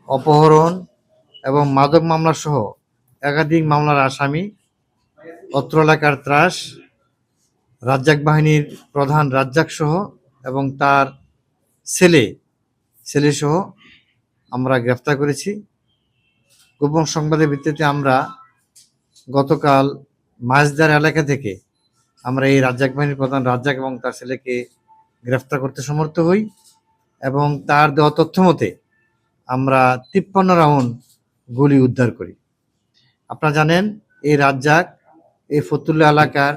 অপহরণ এবং মাদক মামলা সহ একাধিক মামলার আসামি, অত্র এলাকার ত্রাস, রাজ্জাক বাহিনীর প্রধান রাজ্জাক সহ এবং তার ছেলে সহ আমরা গ্রেফতার করেছি। গোপন সংবাদের ভিত্তিতে আমরা গতকাল মাঝদার এলাকা থেকে আমরা এই রাজ্জাক বাহিনীর প্রধান রাজ্জাক এবং তার ছেলেকে গ্রেফতার করতে সমর্থ হই এবং তার দেওয়া তথ্য মতে আমরা 53 রাউন্ড গুলি উদ্ধার করি। আপনারা জানেন এই রাজ্জাক এই ফতুল্লা এলাকার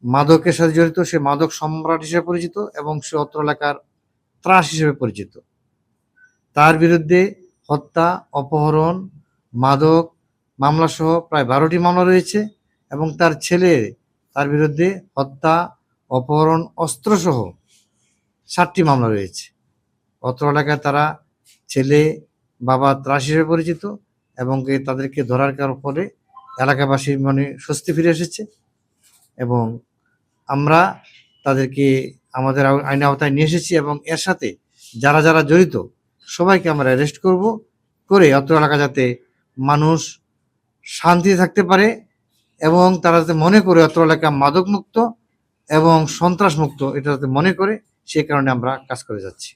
মাদকের সাথে জড়িত, সে মাদক সম্রাট হিসেবে পরিচিত এবং সে অত্র এলাকার ত্রাস হিসেবে পরিচিত। তার বিরুদ্ধে হত্যা, অপহরণ, মাদক মামলা সহ প্রায় 12টি মামলা রয়েছে এবং তার বিরুদ্ধে হত্যা, অপহরণ, অস্ত্রসহ 7টি মামলা রয়েছে। অত্র এলাকায় তারা ছেলে বাবা ত্রাস হিসেবে পরিচিত এবং তাদেরকে ধরার ফলে এলাকাবাসীর মনে স্বস্তি ফিরে এসেছে এবং আমরা তাদেরকে আমাদের আইন আওতায় নিয়ে এসেছি এবং এর সাথে যারা যারা জড়িত সবাইকে আমরা অ্যারেস্ট করে অত্র এলাকা যাতে মানুষ শান্তিতে থাকতে পারে এবং তারা যাতে মনে করে অত্র এলাকা মাদক মুক্ত এবং সন্ত্রাস মুক্ত, এটা যাতে মনে করে, সে কারণে আমরা কাজ করে যাচ্ছি।